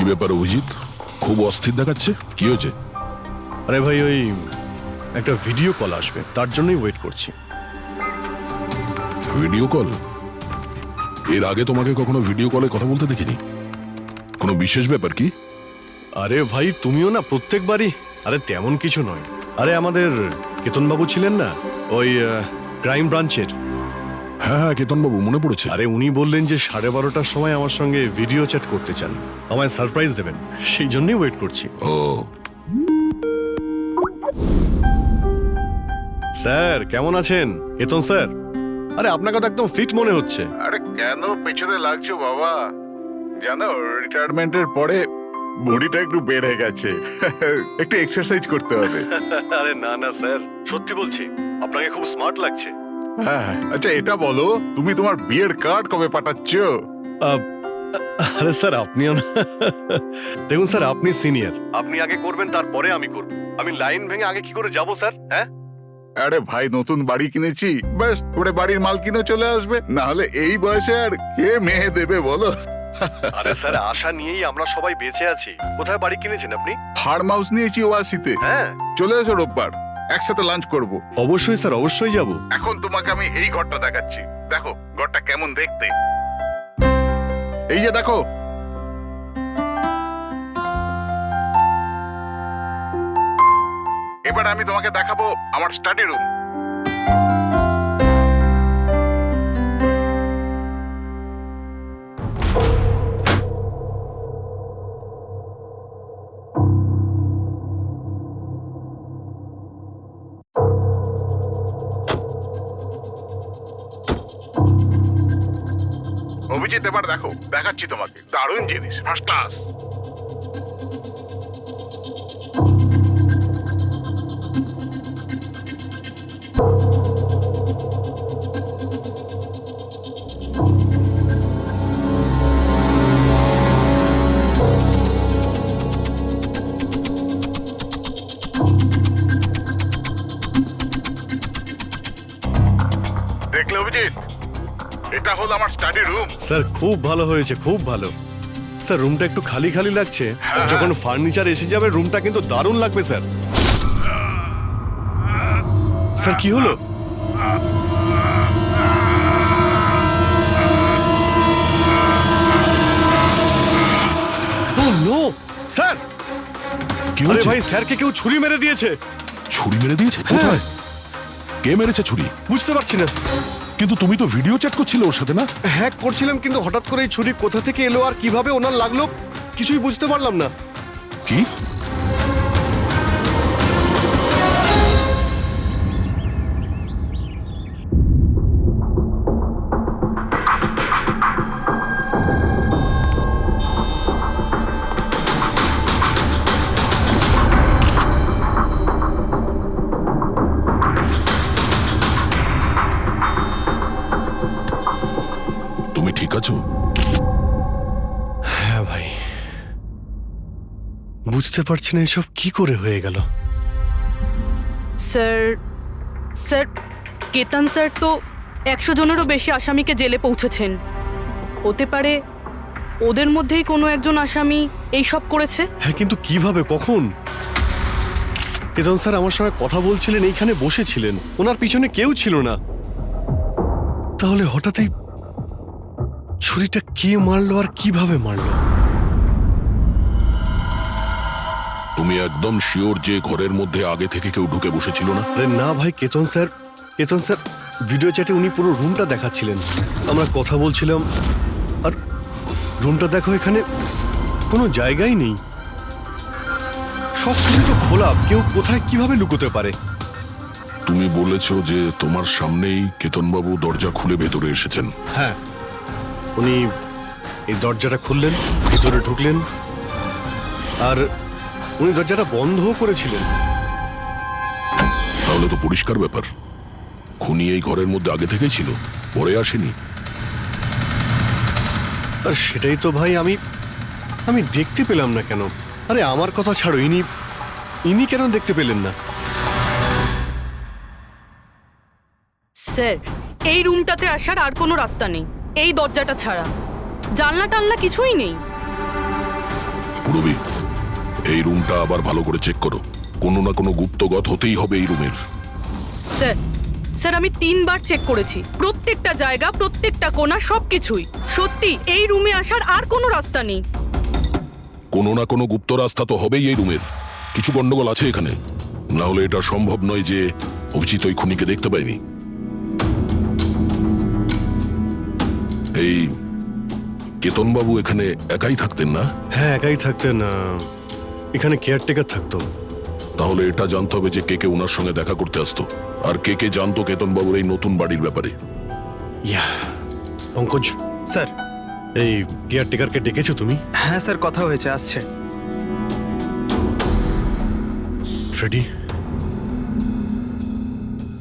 কি ব্যাপার অভিজিৎ, খুব অস্থির দেখাচ্ছে, কি হয়েছে? আরে ভাই, ওই একটা ভিডিও কল আসবে, তার জন্যই ওয়েট করছি। Video call? এর আগে তোমাকে কখনো ভিডিও কলে কথা বলতে দেখিনি। কোনো বিশেষ ব্যাপার কি? আরে ভাই, তুমিও না প্রত্যেকবারই। আরে তেমন কিছু নয়। আরে আমাদের কেতনবাবু ছিলেন না, ওই ক্রাইম ব্রাঞ্চের। হ্যাঁ হ্যাঁ, কেতনবাবু, মনে পড়েছে। আরে উনি বললেন যে 12:30টার সময় আমার সঙ্গে ভিডিও চ্যাট করতে চান, আমায় সারপ্রাইজ দেবেন, সেই জন্যই ওয়েট করছি। ও, স্যার কেমন আছেন? কেতন স্যার, আরে আপনাকে তো একদম ফিট মনে হচ্ছে। আরে কেন পেছনে লাগছো বাবা? জানো, রিটায়ারমেন্টের পরে বডিটা একটু বেড়ে গেছে। একটু এক্সারসাইজ করতে হবে। আরে না না স্যার, সত্যি বলছি, আপনাকে খুব স্মার্ট লাগছে। হ্যাঁ, আচ্ছা এটা বলো, তুমি তোমার বিয়ের কার্ড কবে পাঠাচ্ছ? আরে স্যার, আপনিও না। দেখুন স্যার, আপনি সিনিয়র, আপনি আগে করবেন, তারপরে আমি করব। আমি লাইন ভেঙে আগে কি করে যাব স্যার? হ্যাঁ, আরে ভাই, নতুন বাড়ি কিনেছি, ব্যাস ওরে বাড়ির মাল কিনে চলে আসবে। না হলে এই বয়সে আর কে মেয়ে দেবে বলো? আরে স্যার, আশা নিয়েই আমরা সবাই বেঁচে আছি। কোথায় বাড়ি কিনেছেন আপনি? ফার্ম হাউস নিয়েছি ওয়াসিতে। হ্যাঁ, চলে এসো রোববার, একসাথে লাঞ্চ করব। অবশ্যই স্যার, অবশ্যই যাব। এখন তোমাকে আমি এই ঘরটা দেখাচ্ছি, দেখো ঘরটা কেমন দেখতে। এই যে দেখো, এবার আমি তোমাকে দেখাবো আমার স্টাডি রুম। অভিজিৎ, এবার দেখো, দেখাচ্ছি তোমাকে দারুণ জিনিস, ফার্স্ট ক্লাস। দেখলে অভিজিৎ, এটা হলো আমার স্টাডি রুম। স্যার খুব ভালো হয়েছে, খুব ভালো। স্যার, রুমটা একটু খালি খালি লাগছে, যখন ফার্নিচার এসে যাবে রুমটা কিন্তু দারুণ লাগবে স্যার। স্যার কি হলো? ও নো স্যার! কি আরে হয়েছে? ভাই, স্যারকে কেউ ছুরি মেরে দিয়েছে। ছুরি মেরে দিয়েছে? কোথায়? কে মেরেছে ছুরি? বুঝতে পারছি না। কিন্তু তুমি তো ভিডিও চ্যাট করছিলে ওর সাথে, না? হ্যাক করছিলাম, কিন্তু হঠাৎ করে এই ছুরি কোথা থেকে এলো আর কিভাবে ওনার লাগলো কিছুই বুঝতে পারলাম না। কি? তুমি ঠিক আছো? হ্যাঁ ভাই, বুঝতে পারছি না এসব কি করে হয়ে গেল। স্যার স্যার কেতন স্যার তো 100 জনেরও বেশি আসামিকে জেলে পৌঁছেছেন। হতে পারে ওদের মধ্যেই কোনো একজন আসামি এই সব করেছে। হ্যাঁ, কিন্তু কিভাবে, কখন? কেতন স্যার আমার সঙ্গে কথা বলছিলেন, এইখানে বসেছিলেন, ওনার পিছনে কেউ ছিল না। তাহলে হঠাৎই ছুরিটা কে মারলো আর কিভাবে মারলো? তুমি একদম শিওর যে ঘরের মধ্যে আগে থেকে কেউ ঢুকে বসেছিল না? আরে না ভাই, কেতন স্যার ভিডিও চ্যাটে উনি পুরো রুমটা দেখাচ্ছিলেন, আমরা কথা বলছিলাম, আর রুমটা দেখো, এখানে কোনো জায়গাই নেই, সব কিছু তো খোলা, কেউ কোথায় কিভাবে লুকোতে পারে? তুমি বলেছো যে তোমার সামনেই কেতনবাবু দরজা খুলে ভেতরে এসেছেন। হ্যাঁ, উনি এই দরজাটা খুললেন, ভিতরে ঢুকলেন, আর উনি দরজাটা বন্ধও করেছিলেন। তাহলে তো পরিষ্কার ব্যাপার, খুনি এই ঘরের মধ্যে আগে থেকেই ছিল, পরে আসেনি। আর সেটাই তো ভাই আমি দেখতে পেলাম না কেন। আরে আমার কথা ছাড়ো, ইনি কেন দেখতে পেলেন না? স্যার, এই রুমটাতে আসার আর কোনো রাস্তা নেই, এই দরজাটা ছাড়া। জানলা টানলা কিছুই নেই। পুরবি, এই রুমটা আবার ভালো করে চেক করো। কোনো না কোনো গুপ্তগত হতেই হবে এই রুমের। স্যার স্যার আমি 3বার চেক করেছি, প্রত্যেকটা জায়গা, প্রত্যেকটা কোণা, সবকিছুই। সত্যি এই রুমে আসার আর কোনো রাস্তা নেই। কোনো না কোনো গুপ্ত রাস্তা তো হবেই এই রুমের। কিছু গন্ডগোল আছে এখানে, না হলে এটা সম্ভব নয় যে অভিজিৎ ওই খুনিকে দেখতে পায়নি। এই কেতনবাবু এখানে একাই থাকতেন না? হ্যাঁ, একাই থাকতেন। এখানে কেয়ারটেকার থাকতো। তাহলে এটা জানতে হবে যে কে কে ওনার সঙ্গে দেখা করতে আসতো, আর কে কে জানতো কেতনবাবুর এই নতুন বাড়ির ব্যাপারে। ইয়া, পঙ্কজ, স্যার। এই কেয়ারটেকারকে ডেকেছো তুমি? হ্যাঁ স্যার, কথা হয়েছে, আসছে। ফ্রেডি,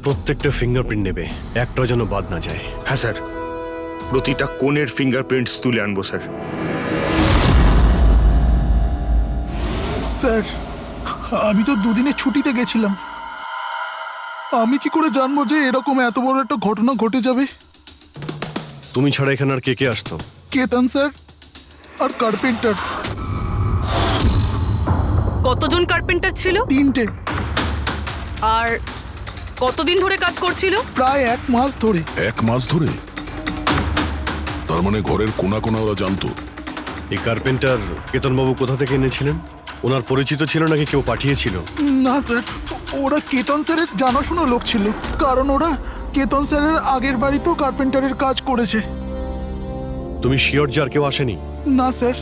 প্রত্যেকটা ফিঙ্গারপ্রিন্ট নেবে, একটাও যেন বাদ না যায়। হ্যাঁ স্যার, প্রতিটা কোণের ফিঙ্গারপ্রিন্টস তুলে আনবো স্যার। স্যার, আমি তো দুদিনের ছুটিতে গেছিলাম। আমি কি করে জানবো যে এরকম এত বড় একটা ঘটনা ঘটে যাবে? তুমি ছাড়া এখানে আর কে কে আসতো? কেতন স্যার আর কার্পেন্টার, কতজন কার্পেন্টার ছিল? 3টে। আর কতদিন ধরে কাজ করছিল? প্রায় 1 মাস ধরে। 1 মাস ধরে? তার মানে ঘরের কোনা কোনা ওরা জানতো। এই কার্পেন্টার কেতনবাবু কোথা থেকে এনেছিলেন? ওনার পরিচিত ছিল নাকি কেউ পাঠিয়েছিল? না স্যার, ওরা কেতন স্যারের জানাশোনা লোক ছিল, কারণ ওরা কেতন স্যারের আগের বাড়িতেও কার্পেন্টারের কাজ করেছে। তুমি শিওর যে আর কেউ আসেনি? না স্যার।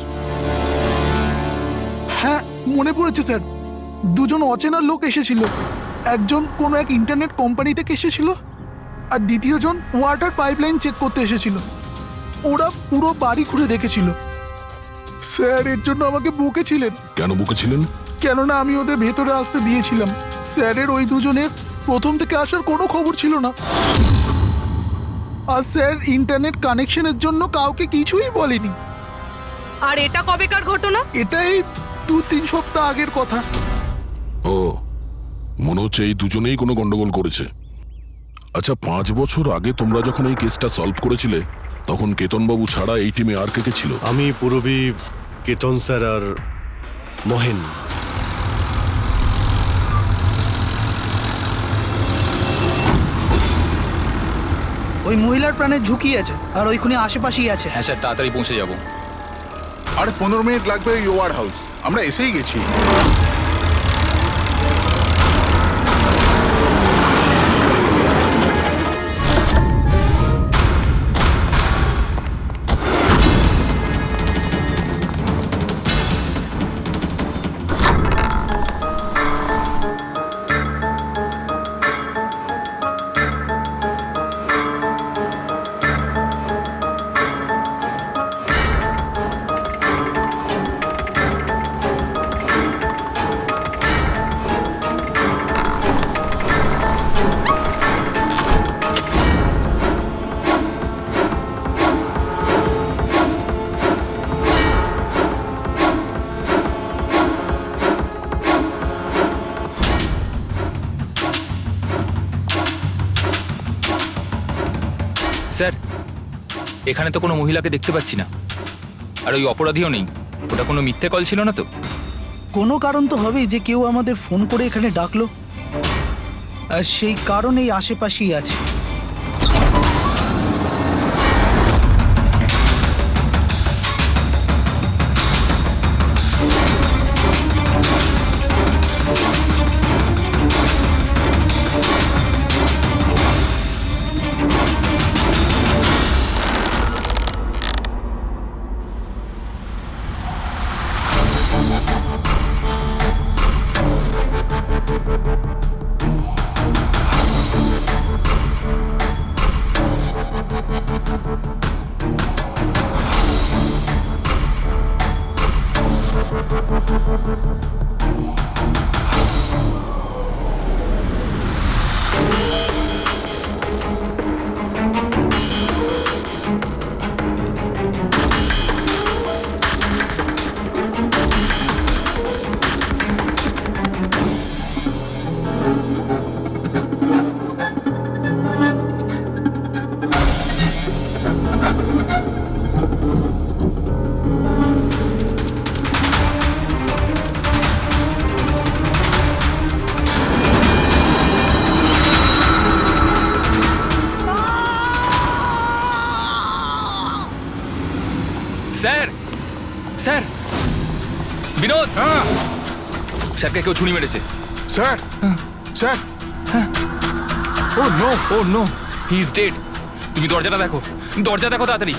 হ্যাঁ, মনে পড়েছে স্যার, 2জন অচেনা লোক এসেছিল। একজন কোনো এক ইন্টারনেট কোম্পানি থেকে এসেছিল, আর দ্বিতীয়জন ওয়াটার পাইপলাইন চেক করতে এসেছিল। ওরা পুরো বাড়ি ঘুরে দেখেছিল। স্যার এর জন্য আমাকে বকেছিলেন। কেন বকেছিলেন? কেননা আমি ওদের ভেতরে আসতে দিয়েছিলাম। স্যারের ওই 2জনের প্রথম থেকে আসার কোনো খবর ছিল না। আর স্যার ইন্টারনেট কানেকশনের জন্য কাউকে কিছুই বলেনি। আর এটা কবেকার ঘটনা? এটাই 2-3 সপ্তাহ আগের কথা। ও, মনে হচ্ছে এই দুজনেই কোনো গন্ডগোল করেছে। আচ্ছা, 5 বছর আগে তোমরা যখন এই কেসটা সলভ করেছিলে, তখন কেতনবাবু ছাড়া এই টিমে আর কে কে ছিল? আমি, পুরবী, কেতন স্যার আর মহেন। ওই মহিলার প্রাণের ঝুঁকি আছে, আর ওইখানে আশেপাশেই আছে। হ্যাঁ স্যার, তাড়াতাড়ি পৌঁছে যাব। আর 15 মিনিট লাগবে ওই ওয়ার হাউস, আমরা এসেই গেছি। স্যার, এখানে তো কোনো মহিলাকে দেখতে পাচ্ছি না, আর ওই অপরাধীও নেই। ওটা কোনো মিথ্যে কল ছিল না তো? কোনো কারণ তো হবেই যে কেউ আমাদের ফোন করে এখানে ডাকলো, আর সেই কারণেই আশেপাশেই আছে। স্যার স্যার বিনোদ হ্যাঁ স্যারকে কেউ ছুরি মেরেছে। Sir sir oh no oh no, he is dead. তুমি দরজাটা দেখো, দরজা দেখো তাড়াতাড়ি।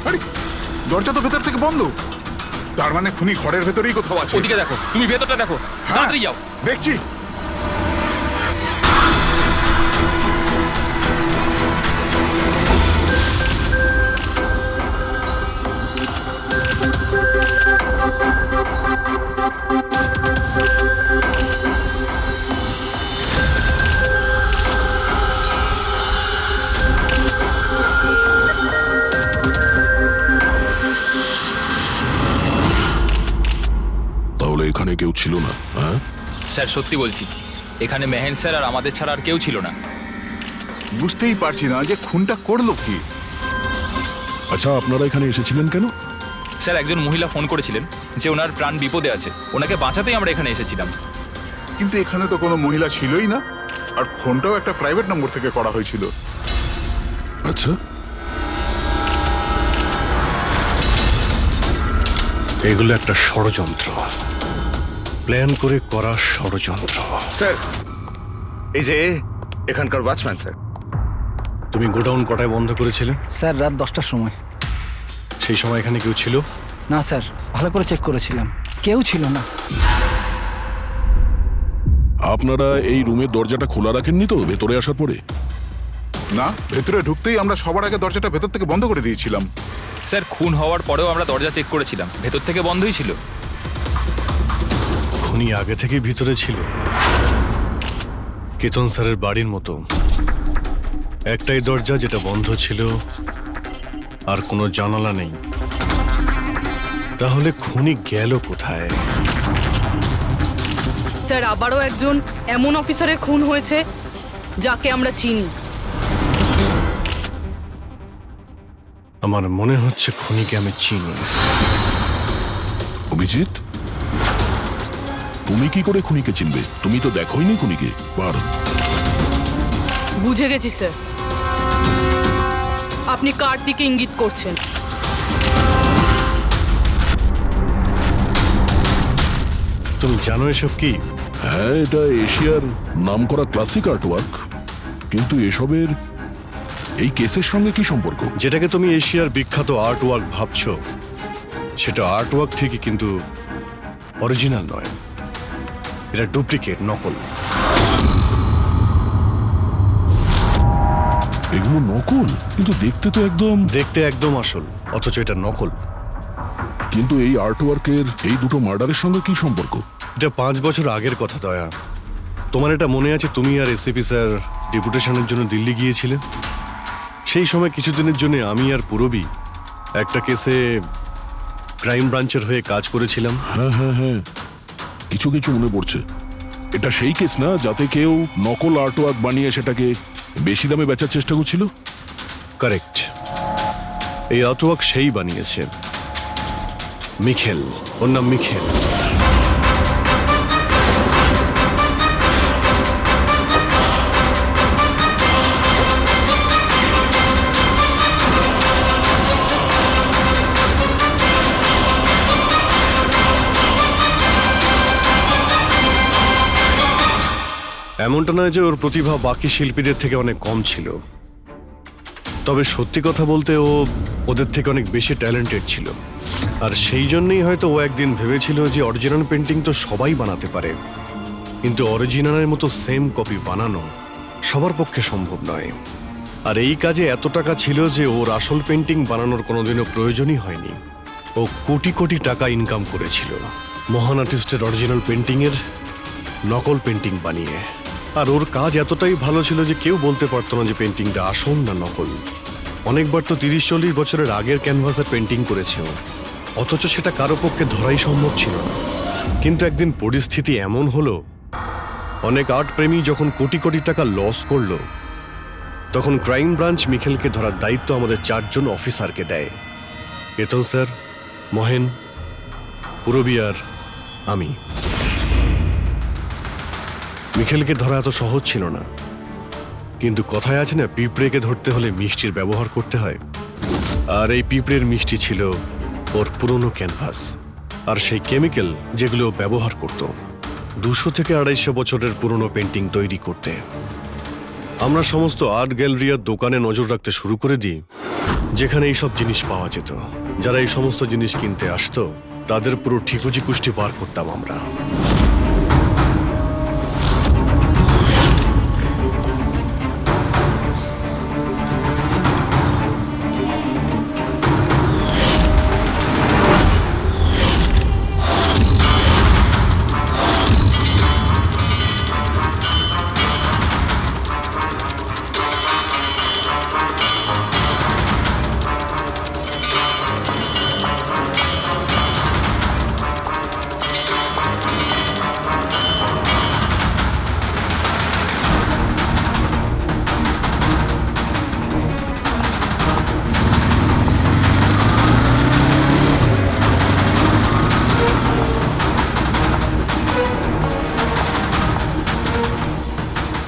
আরে দরজা তো ভেতর থেকে বন্ধ, তার মানে খুনি ঘরের ভেতরেই কোথাও আছে। ওদিকে দেখো, তুমি ভেতরটা দেখো, হ্যাঁ, তাড়াতাড়ি যাও। দেখছি। তাহলে এখানে কেউ ছিল না? হ্যাঁ, স্যার সত্যি বলছি, এখানে মেহেন স্যার আর আমাদের ছাড়া আর কেউ ছিল না। বুঝতেই পারছি না যে খুনটা করলো কি। আচ্ছা আপনারা এখানে এসেছিলেন কেন? স্যার একজন মহিলা ফোন করেছিলেন যে ওনার প্রাণ বিপদে আছে, ওনাকে বাঁচাতেই আমরা এখানে এসেছিলাম। কিন্তু এখানে তো কোনো মহিলা ছিলই না, আর ফোনটাও একটা প্রাইভেট নম্বর থেকে করা হয়েছিল। আচ্ছা, এগুলো একটা ষড়যন্ত্র, প্ল্যান করে করা ষড়যন্ত্র। স্যার এই যে এখানকার ওয়াচম্যান স্যার। তুমি গোডাউন কটায় বন্ধ করেছিলে? স্যার রাত 10টার সময়। সেই সময় এখানে কেউ ছিল? না স্যার, ভালো করে চেক করেছিলাম, কেউ ছিল না। আপনারা এই রুমের দরজাটা খোলা রাখেননি তো ভেতরে আসার পরে? না, ভেতরে ঢুকতেই আমরা সবার আগে দরজাটা ভেতর থেকে বন্ধ করে দিয়েছিলাম। স্যার খুন হওয়ার পরেও আমরা দরজা চেক করেছিলাম, ভেতর থেকে বন্ধই ছিল। খুনি আগে থেকেই ভিতরে ছিল, কেতন স্যারের বাড়ির মতো। একটাই দরজা যেটা বন্ধ ছিল, আর কোনো জানালা নেই। তাহলে খুনি গেল কোথায়? স্যার আবারও একজন এমন অফিসারের খুন হয়েছে যাকে আমরা চিনি। আমার মনে হচ্ছে খুনিকে আমি চিনি। অভিজিৎ, তুমি কি করে খুনিকে চিনবে? তুমি তো দেখোইনি খুনিকে বার। বুঝে গেছি স্যার, আপনি কার দিকে ইঙ্গিত করছেন। তুমি জানো এসব কি? হ্যাঁ, এটা এশিয়ার নামকরা ক্লাসিক আর্টওয়ার্ক, কিন্তু এসবের এই কেসের সঙ্গে কি সম্পর্ক? যেটাকে তুমি এশিয়ার বিখ্যাত আর্টওয়ার্ক ভাবছো, সেটা আর্টওয়ার্ক ঠিকই, কিন্তু অরিজিনাল নয়। এটা ডুপ্লিকেট, নকল। এগুলো নকল, কিন্তু দেখতে তো একদম। দেখতে একদম আসল, অথচ এটা নকল। কিন্তু এই আর্টওয়ার্কের এই দুটো মার্ডারের সঙ্গে কি সম্পর্ক? এটা 5 বছর আগের কথা দয়া। তোমার এটা মনে আছে, তুমি আর এসিপি স্যার ডেপুটেশনের জন্য দিল্লি গিয়েছিলে? সেই সময় কিছুদিনের জন্য আমি আর পুরবী একটা কেসে ক্রাইম ব্রাঞ্চের হয়ে কাজ করেছিলাম। হ্যাঁ হ্যাঁ হ্যাঁ, কিছু কিছু মনে পড়ছে। এটা সেই কেস না যাতে কেউ নকল আর্টওয়ার্ক বানিয়ে সেটাকে বেশি দামে বেচার চেষ্টা করছিল? কারেক্ট। এই আর্টওয়ার্ক সেই বানিয়েছে, মিখেল। ওর নাম মিখেল। এমনটা নয় যে ওর প্রতিভা বাকি শিল্পীদের থেকে অনেক কম ছিল, তবে সত্যি কথা বলতে ও ওদের থেকে অনেক বেশি ট্যালেন্টেড ছিল। আর সেই জন্যই হয়তো ও একদিন ভেবেছিল যে অরিজিনাল পেন্টিং তো সবাই বানাতে পারে, কিন্তু অরিজিনালের মতো সেম কপি বানানো সবার পক্ষে সম্ভব নয়। আর এই কাজে এত টাকা ছিল যে ওর আসল পেন্টিং বানানোর কোনোদিনও প্রয়োজনই হয়নি। ও কোটি কোটি টাকা ইনকাম করেছিল মহান আর্টিস্টের অরিজিনাল পেন্টিংয়ের নকল পেন্টিং বানিয়ে। আর ওর কাজ এতটাই ভালো ছিল যে কেউ বলতে পারতো না যে পেন্টিংটা আসল না নকল। অনেকবার তো 30-40 বছরের আগের ক্যানভাসের পেন্টিং করেছে ও, অথচ সেটা কারো পক্ষে ধরাই সম্ভব ছিল না। কিন্তু একদিন পরিস্থিতি এমন হলো, অনেক আর্ট প্রেমী যখন কোটি কোটি টাকা লস করলো, তখন ক্রাইম ব্রাঞ্চ মিখেলকে ধরার দায়িত্ব আমাদের 4 জন অফিসারকে দেয়। কেতন স্যার, মহেন, পুরবী আর আমি। মিখেলকে ধরা এত সহজ ছিল না, কিন্তু কথায় আছে না, পিঁপড়েকে ধরতে হলে মিষ্টির ব্যবহার করতে হয়। আর এই পিঁপড়ের মিষ্টি ছিল ওর পুরনো ক্যানভাস, আর সেই কেমিক্যাল যেগুলো ও ব্যবহার করত 200 থেকে 250 বছরের পুরনো পেন্টিং তৈরি করতে। আমরা সমস্ত আর্ট গ্যালারির দোকানে নজর রাখতে শুরু করে দিই, যেখানে এই সব জিনিস পাওয়া যেত। যারা এই সমস্ত জিনিস কিনতে আসতো তাদের পুরো ঠিকুজি কুষ্টি পার করতাম আমরা।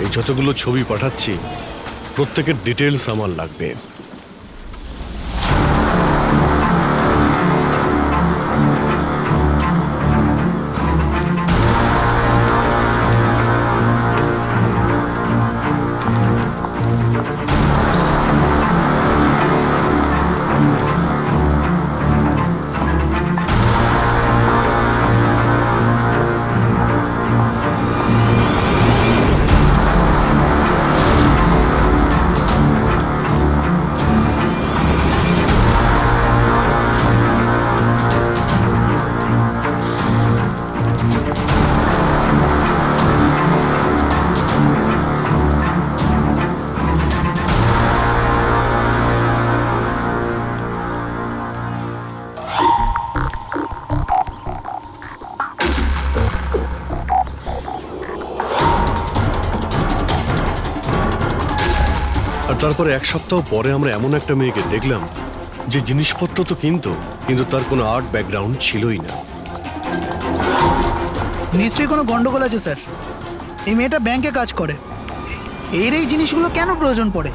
এই যতগুলো ছবি পাঠাচ্ছি প্রত্যেকের ডিটেলস আমার লাগবে। আর তারপরে 1 সপ্তাহ পরে আমরা এমন একটা মেয়েকে দেখলাম যে জিনিসপত্র তো কিনতো, কিন্তু তার কোনো আর্ট ব্যাকগ্রাউন্ড ছিলই না। নিশ্চয়ই কোনো গন্ডগোল আছে স্যার। এই মেয়েটা ব্যাংকে কাজ করে, এর এই জিনিসগুলো কেন প্রয়োজন পড়ে,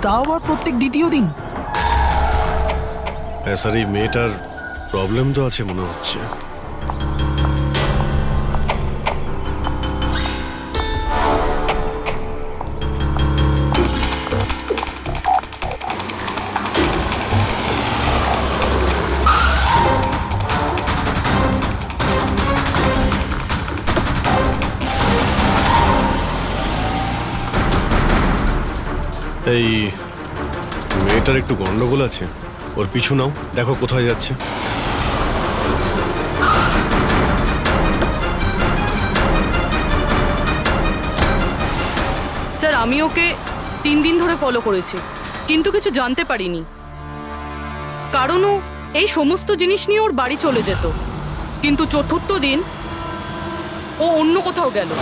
তাও আবার প্রত্যেক দ্বিতীয় দিন? হ্যাঁ স্যার, এই মেয়েটার প্রবলেম তো আছে মনে হচ্ছে। এই মেয়েটার একটু গন্ডগোল আছে, ওর পিছু নাও, দেখো কোথায় যাচ্ছে। স্যার আমি ওকে 3 দিন ধরে ফলো করেছি, কিন্তু কিছু জানতে পারিনি। কারণ ও এই সমস্ত জিনিস নিয়ে ওর বাড়ি চলে যেত, কিন্তু 4র্থ দিন ও অন্য কোথাও গেল।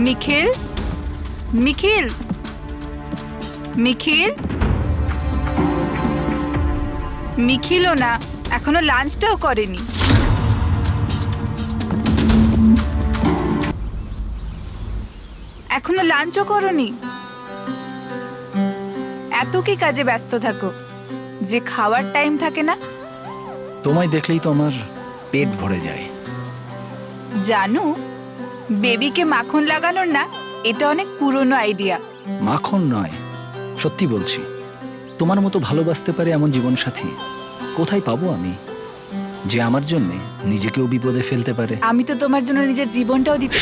নিখিল, নিখিল, নিখিল, নিখিলও না, এখনো লাঞ্চটাও করেনি। এখনো লাঞ্চও করনি? এত কি কাজে ব্যস্ত থাকো যে খাওয়ার টাইম থাকে না? তোমায় দেখলেই তো আমার পেট ভরে যায়। জানো, বেবিকে মাখন লাগানোর না, এটা অনেক পুরনো আইডিয়া। মাখন নয়, সত্যি বলছি, তোমার মতো ভালোবাসতে পারে এমন জীবনসাথী কোথায় পাবো আমি, যে আমার জন্য নিজেকেও বিপদে ফেলতে পারে। আমি তো তোমার জন্য নিজের জীবনটাও দিতে।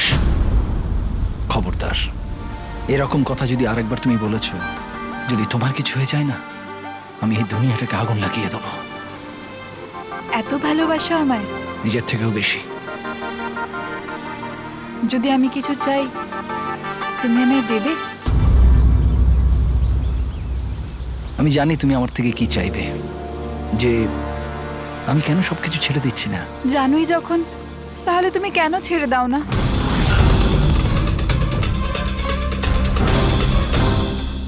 খবরদার, এরকম কথা যদি আরেকবার তুমি বলেছ, যদি তোমার কিছু হয়ে যায় না, আমি এই দুনিয়াটাকে আগুন লাগিয়ে দেবো। এত ভালোবাসো আমায়? নিজের থেকেও বেশি। যদি আমি কিছু চাই, তুমি আমায় দেবে? আমি জানি তুমি আমার থেকে কি চাইবে, যে আমি কেন সবকিছু ছেড়ে দিচ্ছি না। জানোই যখন, তাহলে তুমি কেন ছেড়ে দাও না?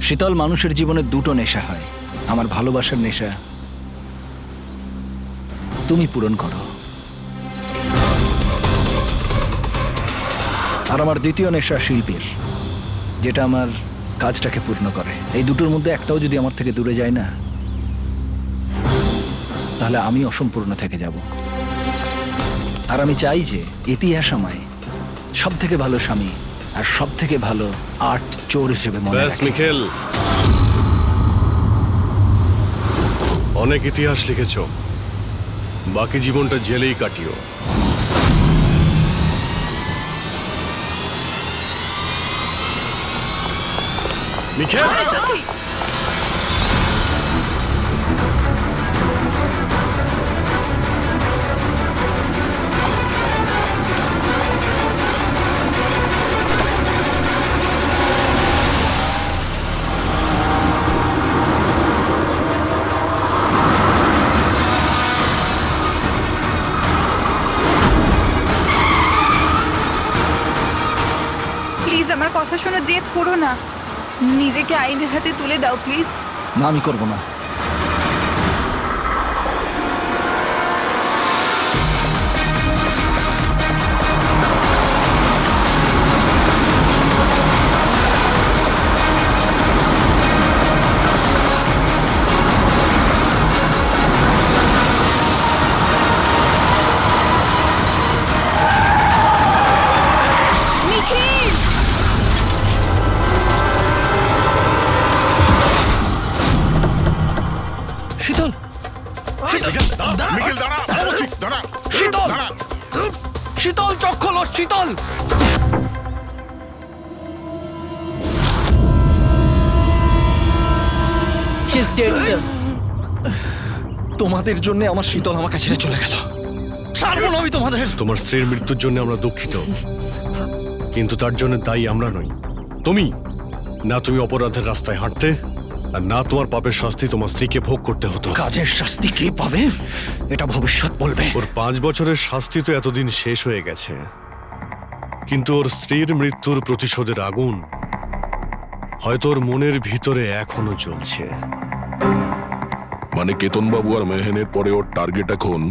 শীতল, মানুষের জীবনে দুটো নেশা হয়। আমার ভালোবাসার নেশা তুমি পূরণ করো, আর আমার দ্বিতীয় নেশা শিল্পীর, যেটা আমার কাজটাকে পূর্ণ করে। এই দুটোর মধ্যে একটাও যদি আমার থেকে দূরে যায় না, তাহলে আমি অসম্পূর্ণ থেকে যাব। আর আমি চাই যে ইতিহাস আমায় সব থেকে ভালো স্বামী আর সব থেকে ভালো আর্ট চোর হিসেবে মনে ব্যাস রাখে। মিখেল, অনেক ইতিহাস লিখেছ, বাকি জীবনটা জেলেই কাটিও। মিখেল, প্লিজ আমার কথা শোনো, জেদ করো না। নিজেকে আইনের হাতে তুলে দাও প্লিজ। না, আমি করব না। নিখিল! শীতল, মিখেল দাঁড়া, বলছি, দাঁড়া, শীতল! দাঁড়া। শীতল, চোখ খোলো, শীতল! She is dead, sir. তোমাদের জন্য আমার শীতল আমাকে ছেড়ে চলে গেল। ছাড়বো না আমি তোমাদের। তোমার স্ত্রীর মৃত্যুর জন্য আমরা দুঃখিত, কিন্তু তার জন্য দায়ী আমরা নই, তুমি। না তুমি অপরাধের রাস্তায় হাঁটতে, আর না তোমার পাপের শাস্তি তোমার স্ত্রীকে ভোগ করতে হতো। কাজের শাস্তি কে পাবে এটা ভবিষ্যৎ বলবে। ওর 5 বছরের শাস্তি তো এতদিন শেষ হয়ে গেছে, কিন্তু ওর স্ত্রীর মৃত্যুর প্রতিশোধের আগুন হয়তো ওর মনের ভিতরে এখনো জ্বলছে। মানে কেতনবাবু আর মেহেনের পরে ওর টার্গেট এখন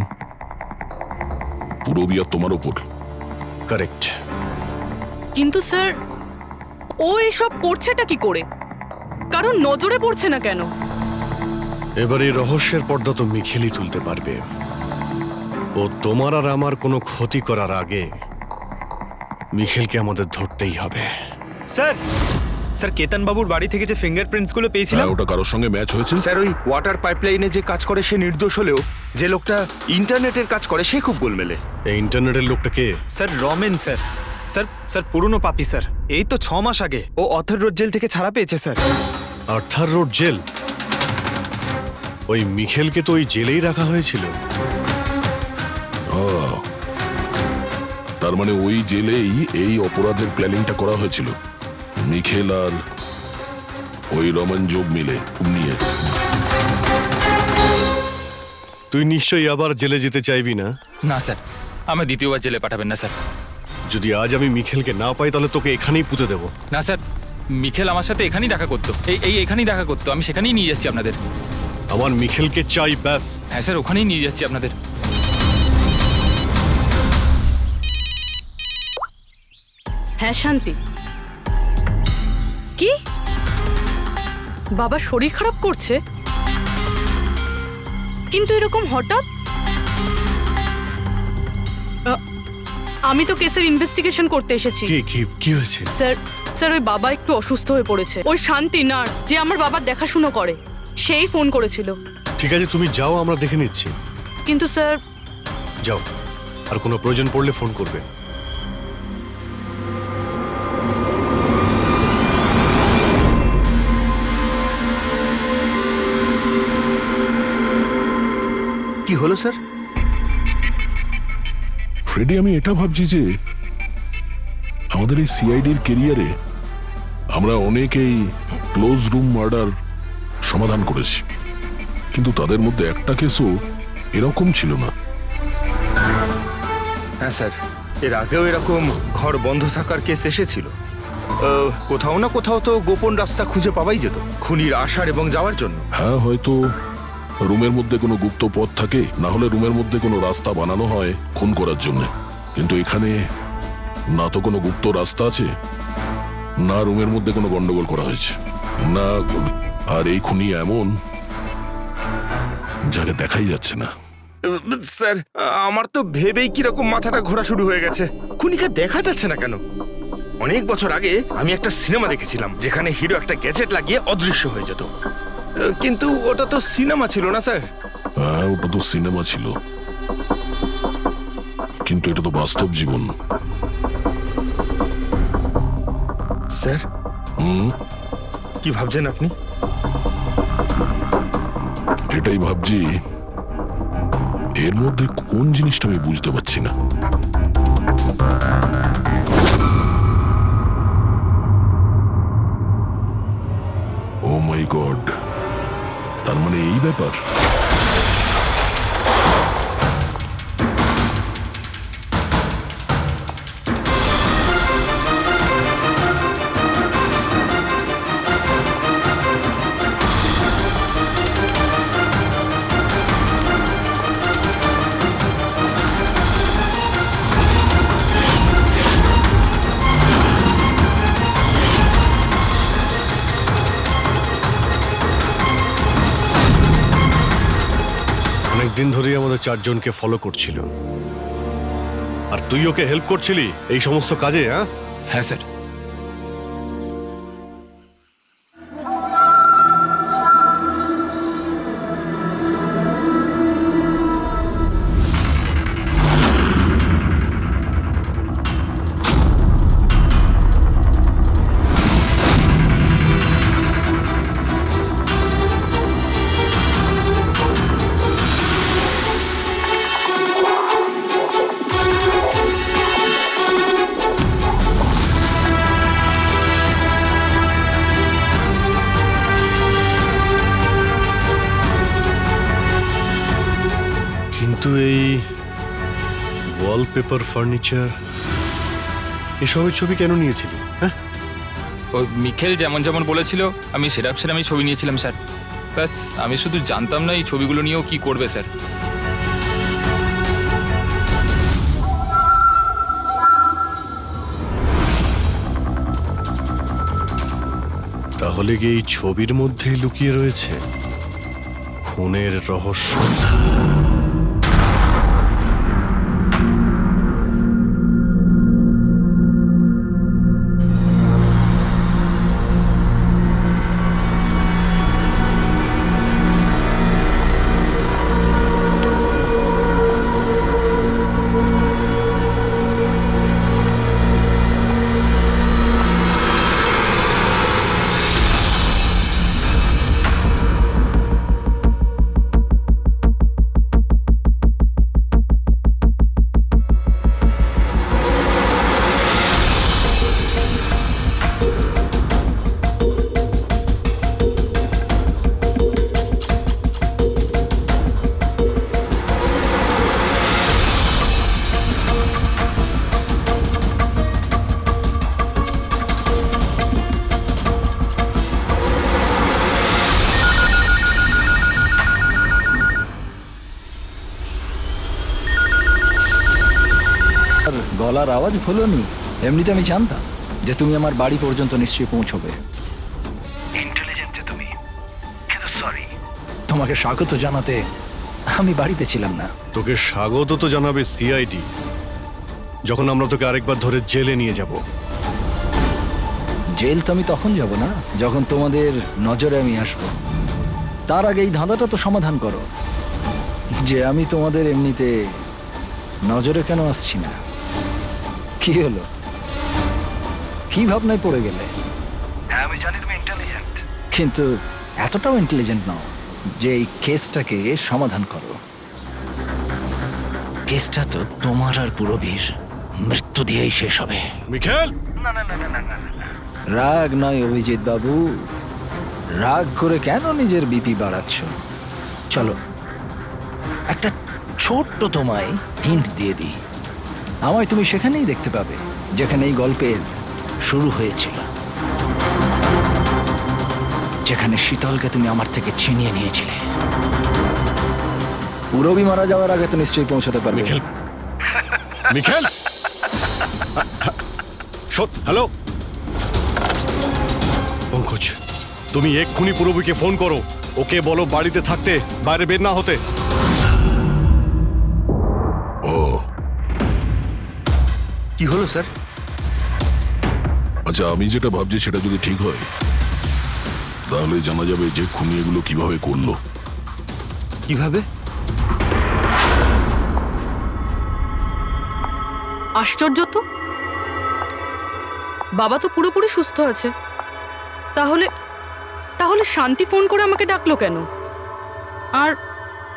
পুরবি আর তোমার ওপর। কারেক্ট। কিন্তু স্যার, ও এসব করছেটা কি করে? কারণ নজরে পড়ছে না কেন? এবার এই রহস্যের পর্দা তো মিখেলই তুলতে পারবে। ও তোমার আর আমার কোনো ক্ষতি করার আগে মিখেলকে আমাদের ধরতেই হবে। স্যার, স্যার কেতন বাবুর বাড়ি থেকে যে ফিঙ্গারপ্রিন্টস গুলো পেয়েছিলাম, হ্যাঁ, ওটা কারোর সঙ্গে ম্যাচ হয়েছে? স্যার ওই ওয়াটার পাইপলাইনে যে কাজ করে সে নির্দোষ হলেও যে লোকটা ইন্টারনেটের কাজ করে সে খুব গোলমেলে। এই ইন্টারনেটের লোকটা কে? Sir Ramen sir. Sir sir পুরনো পাপি স্যার। এই তো 6 মাস আগে ও অথর রোড জেল থেকে ছাড়া পেয়েছে স্যার। Arthur road jail? ওই মিখেলকে তো ওই জেলেই রাখা হয়েছিল। তার মানে ওই জেলেই এই অপরাধের প্ল্যানিংটা করা হয়েছিল, মিখেল আর ওই রমন যোগ মিলে নিয়ে। তুই নিশ্চয়ই আবার জেলে যেতে চাইবি না? না স্যার, আমার দ্বিতীয়বার জেলে পাঠাবেন না স্যার। যদি আজ আমি মিখেলকে না পাই তাহলে তোকে এখানেই পুঁতে দেবো। না স্যার, মিখেল আমার সাথে এখানেই দেখা করতো, এখানেই দেখা করতো। আমি সেখানেই নিয়ে যাচ্ছি আপনাদের। আমার মিখেলকে চাই, ব্যাস। হ্যাঁ স্যার, ওখানেই নিয়ে যাচ্ছি আপনাদের। হ্যাঁ শান্তি। কি? বাবা শরীর খারাপ করছে? কিন্তু এরকম হঠাৎ? আমি তো কেসের ইনভেস্টিগেশন করতে এসেছি। কি হয়েছে? স্যার ওই বাবা একটু অসুস্থ হয়ে পড়েছে। ওই শান্তি নার্স যে আমার বাবার দেখাশুনো করে, সেই ফোন করেছিল। ঠিক আছে, তুমি যাও, আমরা দেখে নিচ্ছি। কিন্তু স্যার। যাও, আর কোনো প্রয়োজন পড়লে ফোন করবে। কি হলো স্যার? ফ্রেডি, আমি এটা ভাবছি যে আমাদের এই সিআইডির কেরিয়ারে আমরা অনেকেই ক্লোজ রুম মার্ডার সমাধান করেছি, কিন্তু তাদের মধ্যে একটা কেসও এরকম ছিল না। হ্যাঁ স্যার, এর আগেও এরকম ঘর বন্ধ থাকার কেস এসেছিল। কোথাও না কোথাও তো গোপন রাস্তা খুঁজে পাওয়াই যেত খুনির আসার এবং যাওয়ার জন্য। হ্যাঁ, হয়তো রুমের মধ্যে কোনো গুপ্ত পথ থাকে, না হলে রুমের মধ্যে কোনো রাস্তা বানানো হয় খুন করার জন্য। কিন্তু এখানে না তো কোনো গুপ্ত রাস্তা আছে, না রুমের মধ্যে কোনো গন্ডগোল করা হয়েছে, না। আর এই খুনি এমন যাকে দেখাই যাচ্ছে না। স্যার, আমার তো ভেবেই কিরকম মাথাটা ঘোরা শুরু হয়ে গেছে। খুনিকে দেখা যাচ্ছে না কেন? অনেক বছর আগে আমি একটা সিনেমা দেখেছিলাম যেখানে হিরো একটা গ্যাজেট লাগিয়ে অদৃশ্য হয়ে যেত, কিন্তু ওটা তো সিনেমা ছিল না স্যার। হ্যাঁ, ওটা তো সিনেমা ছিল, কিন্তু এটা তো বাস্তব জীবন। স্যার, কি ভাবছেন আপনি? এটাই ভাবছি, এর মধ্যে কোন জিনিসটা আমি বুঝতে পারছি না। ও মাই গড, তার মানে এই ব্যাপার। অনেকদিন ধরেই আমাদের চারজনকে ফলো করছিল, আর তুই ওকে হেল্প করছিলি এই সমস্ত কাজে। হ্যাঁ স্যার। কিন্তু এই ওয়ালপেপার, ফার্নিচার, এসবের ছবি কেন নিয়েছিলি? হ্যাঁ, ওই মিখেল যেমন যেমন বলেছিল আমি সেরামই ছবি নিয়েছিলাম স্যার। ব্যাস, আমি শুধু জানতাম না এই ছবিগুলো নিয়েও কি করবে স্যার। তাহলে কি এই ছবির মধ্যেই লুকিয়ে রয়েছে খুনের রহস্য? গলার আওয়াজ ভুলোনি। এমনিতে আমি জানতাম যে তুমি আমার বাড়ি পর্যন্ত নিশ্চয়ই পৌঁছবে। তোমাকে স্বাগত জানাতে আমি বাড়িতে ছিলাম না। তোকে স্বাগত তো জানাবে সিআইডি, যখন আমরা তোকে আরেকবার ধরে জেলে নিয়ে যাব। জেল তো আমি তখন যাব না যখন তোমাদের নজরে আমি আসব। তার আগে এই ধাঁধাটা তো সমাধান করো যে আমি তোমাদের এমনিতে নজরে কেন আসছি না। কি হলো, কি ভাবনায় পড়ে গেলে? হ্যাঁ, আমি জানি তুমি ইন্টেলিজেন্ট, কিন্তু এতটাও ইন্টেলিজেন্ট নও যে এই কেসটাকে সমাধান করো। কেসটা তো তোমার আর পুরবীর মৃত্যু দিয়েই শেষ হবে। মিখেল, না না না না না না না। রাগ নয় অভিজিৎ বাবু, রাগ করে কেন নিজের বিপি বাড়াচ্ছ? চলো একটা ছোট্ট তোমায় হিন্ট দিয়ে দিই। আমায় তুমি সেখানেই দেখতে পাবে যেখানে এই গল্পের শুরু হয়েছিল, যেখানে শীতলকে তুমি আমার থেকে ছিনিয়ে নিয়েছিলে। পুরবি মারা যাওয়ার আগে তো নিশ্চয়ই পৌঁছতে পারবে। মিখেল, মিখেল, হ্যালো পঙ্কজ, তুমি এক্ষুনি পুরবীকে ফোন করো, ওকে বলো বাড়িতে থাকতে, বাইরে বের না হতে। ও কি হলো স্যার? আচ্ছা, আমি যেটা ভাবছি সেটা যদি ঠিক হয় তাহলে জানা যাবে যে খুনি এগুলো কিভাবে করলো। কিভাবে? আশ্চর্য তো, বাবা তো পুরোপুরি সুস্থ আছে, তাহলে তাহলে শান্তি ফোন করে আমাকে ডাকলো কেন? আর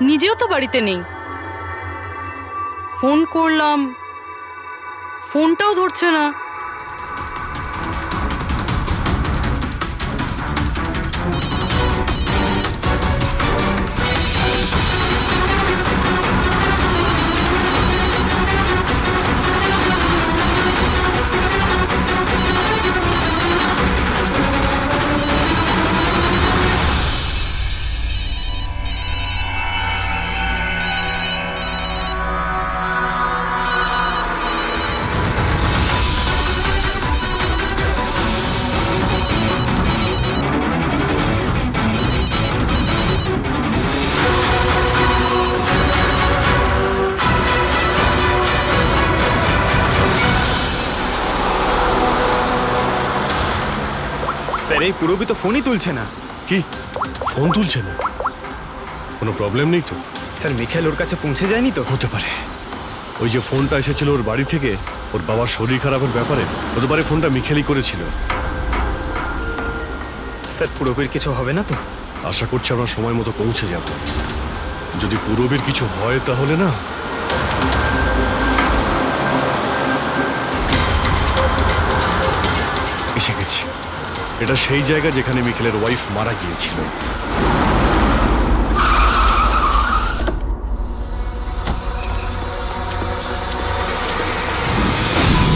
নিজেও তো বাড়িতে নেই। ফোন করলাম, ফোনটাও ধরছে না। স্যার এই পুরবি তো ফোনই তুলছে না। কি ফোন তুলছে না? কোনো প্রবলেম নেই তো? স্যার মিখেল ওর কাছে পৌঁছে যায়নি তো? হতে পারে ওই যে ফোনটা এসেছিল ওর বাড়ি থেকে ওর বাবার শরীর খারাপের ব্যাপারে, হতে পারে ফোনটা মিখেলই করেছিল। স্যার পুরবির কিছু হবে না তো? আশা করছি আমরা সময় মতো পৌঁছে যাব। যদি পুরবীর কিছু হয় তাহলে না, এসে গেছি। এটা সেই জায়গা যেখানে মিখেলের ওয়াইফ মারা গিয়েছিল।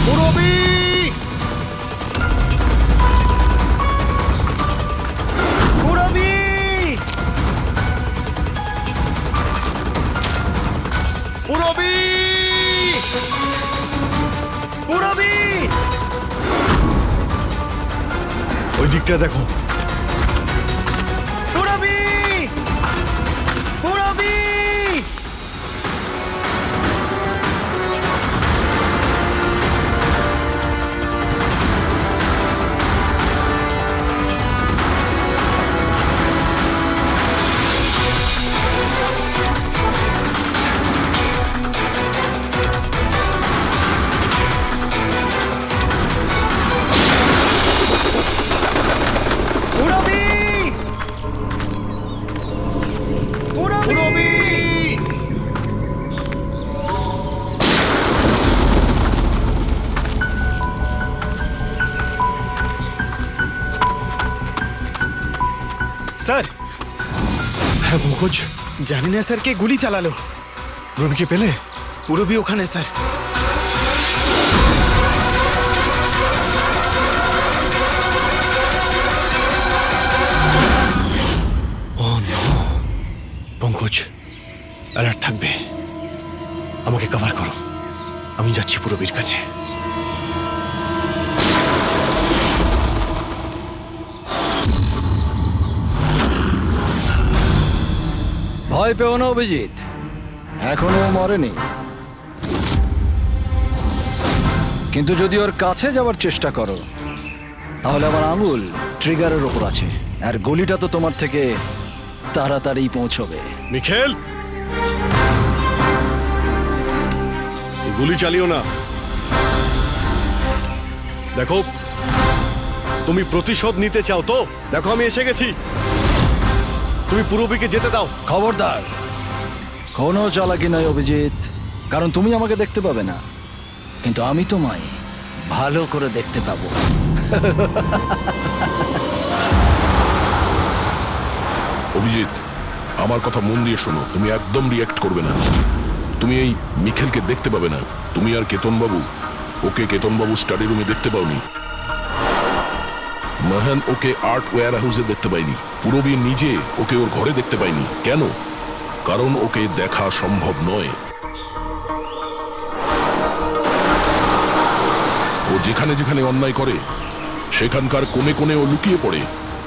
পুরবী! পুরবি! পুরবী! পুরবি! ওই দিকটা দেখো। পুরবি! পুরবি! পুরবি! পুরবি! স্যার, হ্যাঁ পঙ্কজ, জানি না স্যার কে গুলি চালালো। পুরবীকে পেলে? পুরবি ওখানে sir. Oh no! Pankaj, alert থাকবে। আমাকে কভার করো, আমি যাচ্ছি পুরবীর কাছে। ভয় পেও না অভিজিৎ, এখনো ও মরেনি। কিন্তু যদি ওর কাছে যাওয়ার চেষ্টা করো তাহলে আমার আঙুল ট্রিগারের ওপর আছে, আর গুলিটা তো তোমার থেকে তাড়াতাড়ি পৌঁছবে। মিখেল, গুলি চালিও না। দেখো, তুমি প্রতিশোধ নিতে চাও তো? দেখো আমি এসে গেছি, তুমি পুরবীকে যেতে দাও। খবরদার, কোনো চালাকি নয় অভিজিৎ, কারণ তুমি আমাকে দেখতে পাবে না, কিন্তু আমি তোমায় ভালো করে দেখতে পাবো। অভিজিৎ, আমার কথা মন দিয়ে শোনো, তুমি একদম রিঅ্যাক্ট করবে না। তুমি এই মিখেলকে দেখতে পাবে না। তুমি আর কেতনবাবু ওকে কেতনবাবু স্টাডি রুমে দেখতে পাওনি। মাহান ওকে আর্ট ওয়্যার হাউসে দেখতে পাইনি। পূরবী নিজে ওকে ওর ঘরে দেখতে পাইনি। কেন? কারণ ওকে দেখা সম্ভব নয়। ও যেখানে যেখানে অন্যায় করে সেখানকার কোণে কোণে ও লুকিয়ে পড়ে।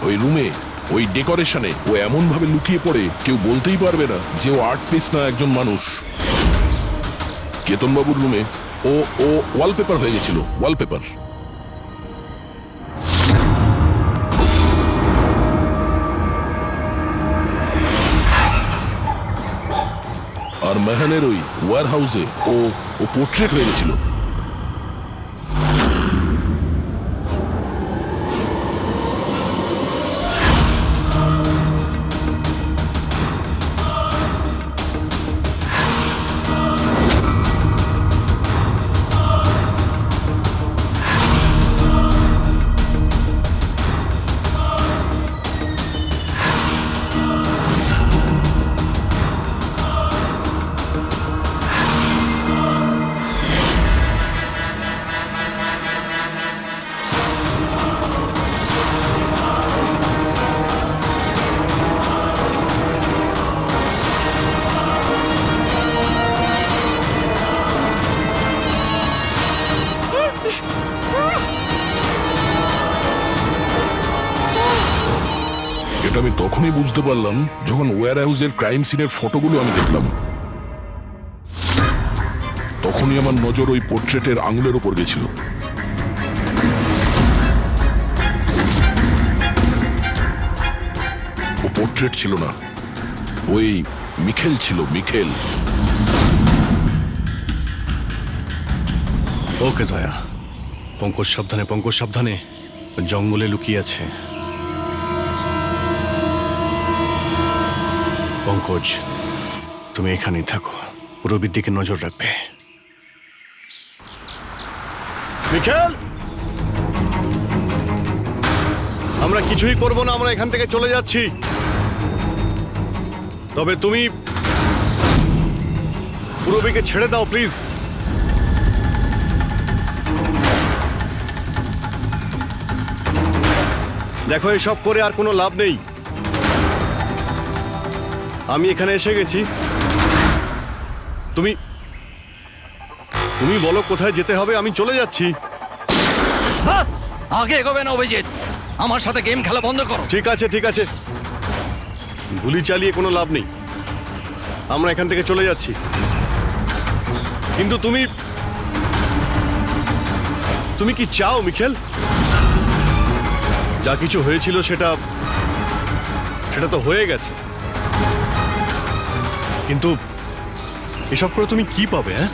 ওই রুমে, ওই ডেকোরেশনে ও এমন ভাবে লুকিয়ে পড়ে কেউ বলতেই পারবে না যে ও আর্ট পিস না একজন মানুষ। কেতনবাবুর রুমে ও ও ওয়ালপেপার হয়ে গেছিল, ওয়ালপেপার। আর মেহানের ওই ওয়্যার হাউসে ও ও পোর্ট্রেট হয়ে গেছিল। এটা আমি তখনই বুঝতে পারলাম যখন ওয়্যার হাউসের ক্রাইম সিনের ফটোগুলো আমি দেখলাম। তখনই আমার নজর ওই পোর্ট্রেটের আঙুলের উপর গেছিল। ও পোর্ট্রেট ছিল না, ওই মিখেল ছিল, মিখেল। ওকে দয়া, পঙ্কজ সাবধানে, পঙ্কজ সাবধানে, জঙ্গলে লুকিয়ে আছে। পঙ্কজ, তুমি এখানেই থাকো, রবির দিকে নজর রাখবে। মিখেল, আমরা কিছুই করব না, আমরা এখান থেকে চলে যাচ্ছি। তবে তুমি রবিকে ছেড়ে দাও প্লিজ। দেখো, এসব করে আর কোনো লাভ নেই। আমি এখানে এসে গেছি, তুমি তুমি বলো কোথায় যেতে হবে, আমি চলে যাচ্ছি। বাস, আগে এগোবে না অভিজিৎ। আমার সাথে গেম খেলা বন্ধ করো। ঠিক আছে, ঠিক আছে, গুলি চালিয়ে কোনো লাভ নেই, আমরা এখান থেকে চলে যাচ্ছি। কিন্তু তুমি তুমি কি চাও মিখেল? যা কিছু হয়েছিল সেটা তো হয়ে গেছে, কিন্তু এসব করে তুমি কি পাবে? হ্যাঁ,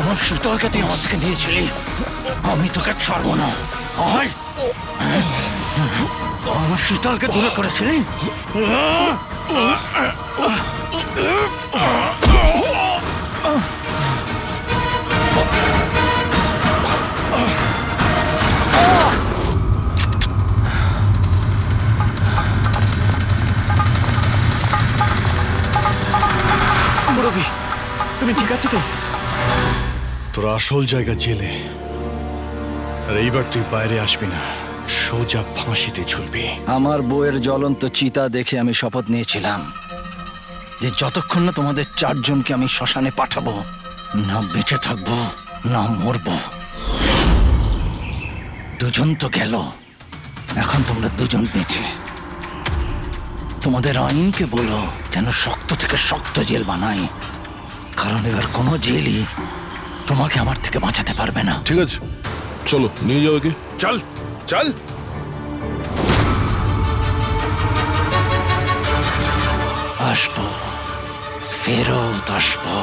আমার শীতলকে তুই আমার থেকে নিয়েছিলি, আমি তোকে ছাড়বো না। আমার শীতলকে দূরে করেছিলি। রবি, তুমি ঠিক আছো তো? তোর আসল জায়গা জেলে, আর এইবার তুই বাইরে আসবি না, সোজা ফাঁসিতে ঝুলবি। আমার বউয়ের জ্বলন্ত চিতা দেখে আমি শপথ নিয়েছিলাম যে যতক্ষণ না তোমাদের চারজনকে আমি শ্মশানে পাঠাবো, না বেঁচে থাকবো না মরবো। দুজন তো গেল, এখন তোমরা দুজন বেঁচে। তোমাদের আইনকে বলো যেন শক্ত থেকে শক্ত জেল বানাই, কারণ এবার কোনো জেলই তোমাকে আমার থেকে বাঁচাতে পারবে না। ঠিক আছে, চলো নিয়ে যাও একে। চল চল। আসবো, ফেরত আসবো।